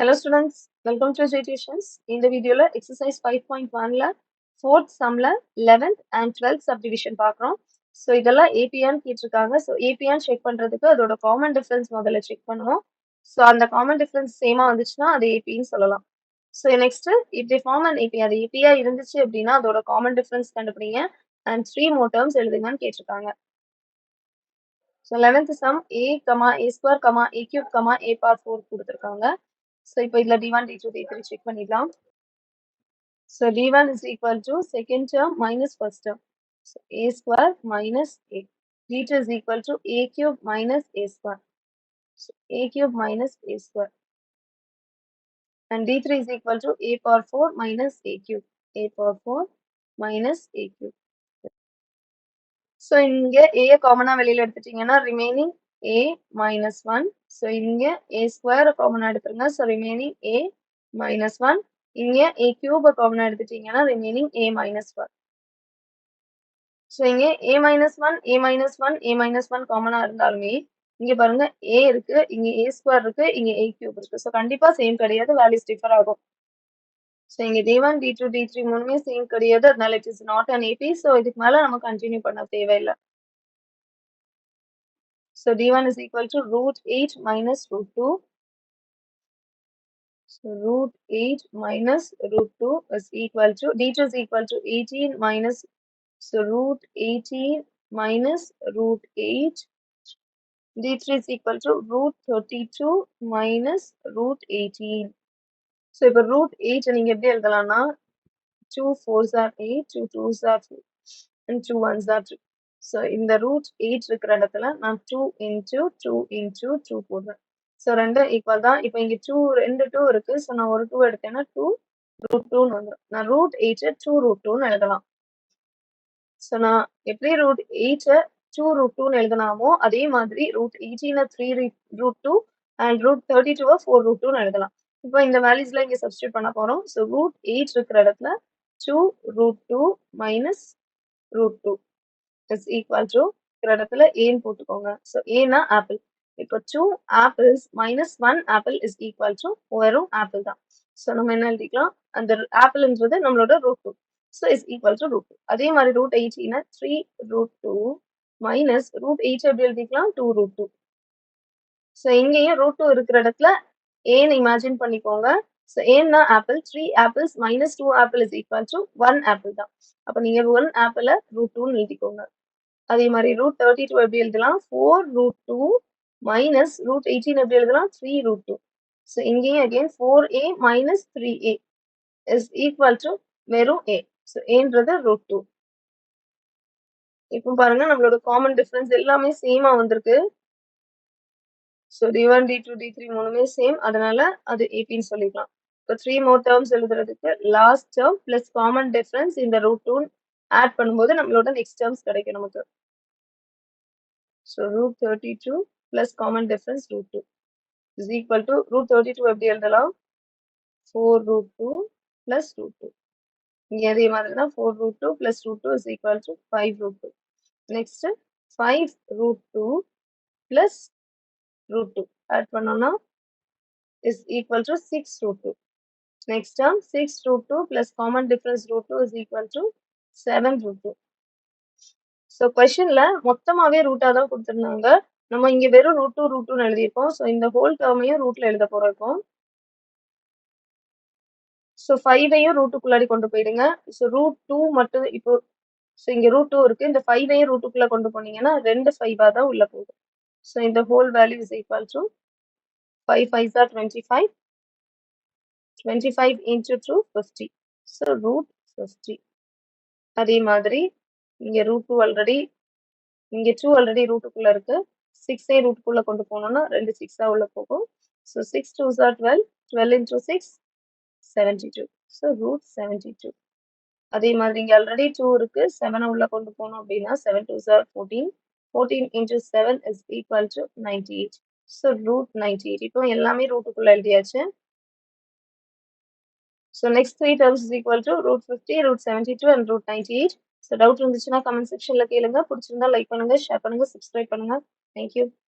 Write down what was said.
Hello students, welcome to J Tuitions. இந்த வீடியோல exercise 5.1ல 4th sumல 11th and 12th subdivision பார்க்குறோம். So இதெல்லாம் ஏபியான்னு கேட்டிருக்காங்க. ஸோ ஏபியான்னு செக் பண்றதுக்கு அதோட காமன் டிஃபரன்ஸ் முதல்ல செக் பண்ணுவோம். ஸோ அந்த காமன் டிஃபரன்ஸ் சேமா வந்துச்சுன்னா அது ஏபின்னு சொல்லலாம். So next if they form an AP, அது ஏபியா இருந்துச்சு அப்படின்னா அதோட காமன் டிஃபரன்ஸ் கண்டுபிடிங்க and 3 more terms எழுதுங்கன்னு கேட்டிருக்காங்க. So 11th sum a, a square, a cube, a power 4 கொடுத்துருக்காங்க. ஸோ இப்போ இதில் d1, d2, d3 செக் பண்ணிடலாம். So d1 is equal to second term minus first term. So a square minus a. d2 is equal to a cube minus a square. So a cube minus a square. And d3 is equal to a power 4 minus a cube. a power 4 minus a cube. So இங்கே a காமனா வெளியில எடுத்துட்டீங்கன்னா remaining a minus 1. So இங்க a square காமனா எடுத்துருங்க. So remaining a minus 1. இங்க a cube காமனா எடுத்துட்டீங்கன்னா ரிமைனிங் a minus 1. ஸோ இங்க a minus 1, a minus 1, a minus 1 காமனா இருந்தாலுமே இங்க பாருங்க a இருக்கு, இங்க a ஸ்கொயர் இருக்கு, இங்க a கியூப் இருக்கு. ஸோ கண்டிப்பா சேம் கிடையாது, வேல்யூஸ் டிஃபர் ஆகும். ஸோ இங்க d1, d2, d3 மூணுமே சேம் கிடையாது, அதனால it is not an AB. So இதுக்கு மேல நம்ம கண்டினியூ பண்ண தேவையில்லை. So d1 is equal to root 8 minus root 2. So root 8 minus root 2 is equal to, d2 is equal to 18 minus, so root 18 minus root 8. d3 is equal to root 32 minus root 18. So இப்போ root 8 நீங்க எப்படி எழுதலாம்னா 2 4s are 8, 2 2s are 4 and 2 1s are 2. So இந்த root 8 இருக்கிற இடத்துல நான் 2 into 2 into 2 போடுறேன். So ரெண்டும் equal தான். இப்போ இங்கே ரெண்டு 2 இருக்கு. ஸோ நான் ஒரு 2 எடுத்தேன்னா 2 root 2ன்னு வந்துடும். நான் root 8 2 root 2ன்னு எழுதலாம். ஸோ நான் எப்படி root 8 2 root 2ன்னு எழுதலாமோ அதே மாதிரி root 18 3 root 2 and root 32 4 root 2ன்னு எழுதலாம். இப்போ இந்த வேல்யூஸ்ல இங்கே சப்ஸ்டியூட் பண்ண போறோம். ஸோ root 8 இருக்கிற இடத்துல 2 root 2 minus root 2 is equal to இடத்துல ஏன்னு போட்டுக்கோங்க. ஸோ ஏன்னா ஆப்பிள். இப்போ 2 apples minus 1 apple is equal to வெறும் ஆப்பிள் தான். ஸோ நம்ம என்ன எழுதிக்கலாம், அந்த ஆப்பிள்ன்றது நம்மளோட root 2. So is equal to root 2. அதே மாதிரி root 18 3 root 2 minus root 8 எப்படி எழுதிக்கலாம் 2 root 2. ஸோ இங்கேயும் root 2 இருக்கிற இடத்துல ஏன்னு இமேஜின் பண்ணிக்கோங்க. ஸோ ஏன்னா apple 3 apples minus 2 apple is equal to 1 apple தான். அப்போ நீங்க 1 ஆப்பிள root 2ன்னு எழுதிக்கோங்க. அதே மாதிரி root 32 எப்படி எழுதலாம் 4 root 2 minus root 18 எப்படி எழுதலாம் 3 root 2. ஸோ இங்கேயும் again 4a minus 3a is equal to வெறும் a. ஸோ ஏன்றது root 2. இப்போ பாருங்க நம்மளோட காமன் டிஃபரன்ஸ் எல்லாமே சேமா வந்திருக்கு. ஸோ d1, d2, d3 மூணுமே சேம், அதனால அது ஏபின்னு சொல்லிக்கலாம். இப்போ 3 more terms எழுதுறதுக்கு last term plus common difference இந்த root 2 ஆட் பண்ணும்போது நம்மளோட நெக்ஸ்ட் டேர்ம்ஸ் கிடைக்கும் நமக்கு. So root 32 plus common difference root 2 is equal to root 32 எப்படி எழுதலாம் 4 root 2 plus root 2. இங்க அதே மாதிரி தான் 4 root 2 plus root 2 is equal to 5 root 2. Next 5 root 2 plus root 2 add பண்ணோம்னா is equal to 6 root 2. Next term 6 root 2 plus common difference root 2 is equal to 7 root 2. So கொஸ்டின்ல மொத்தமாவே ரூட்டா தான் கொடுத்துருந்தாங்க. நம்ம இங்க வெறும் root 2 root 2ன்னு எழுதியிருக்கோம். ஸோ இந்த ஹோல் டேர்மையும் ரூட்ல எழுத போறோம். ஸோ 5ஐயும் ரூட்டுக்குள்ளாடி கொண்டு போயிடுங்க. ஸோ root 2 மட்டும் இப்போ ஸோ இங்க root 2 இருக்கு. இந்த 5ஐயும் ரூட்டுக்குள்ள கொண்டு போனீங்கன்னா 2 5ஆ தான் உள்ள போகும். ஸோ இந்த whole value is equal to 5 5s are 25. 25 into 2 50. So root 50. அதே மாதிரி இங்க root 2 ஆல்ரெடி, இங்க 2 ஆல்ரெடி ரூட்டுக்குள்ள இருக்கு. 6ஐ ரூட்டுக்குள்ள கொண்டு போனோம்னா 2 6ஆ உள்ள போகும். So 6 2s are 12. 12 into 6 72. So root 72. அதே மாதிரி இங்க ஆல்ரெடி 2 இருக்கு. 7 உள்ள கொண்டு போனோம் அப்படின்னா 7 2s are 14. 14 into 7 is equal to 98. So root 98. இப்போ எல்லாமே ரூட்டுக்குள்ள எழுதியாச்சு. So next 3 terms is equal to root 50, root 72 and root 98. So doubt இருந்துச்சுன்னா கமெண்ட் செக்ஷன்ல கேளுங்க. பிடிச்சிருந்தா லைக் பண்ணுங்க, ஷேர் பண்ணுங்க, சப்ஸ்கிரைப் பண்ணுங்க. தேங்க்யூ.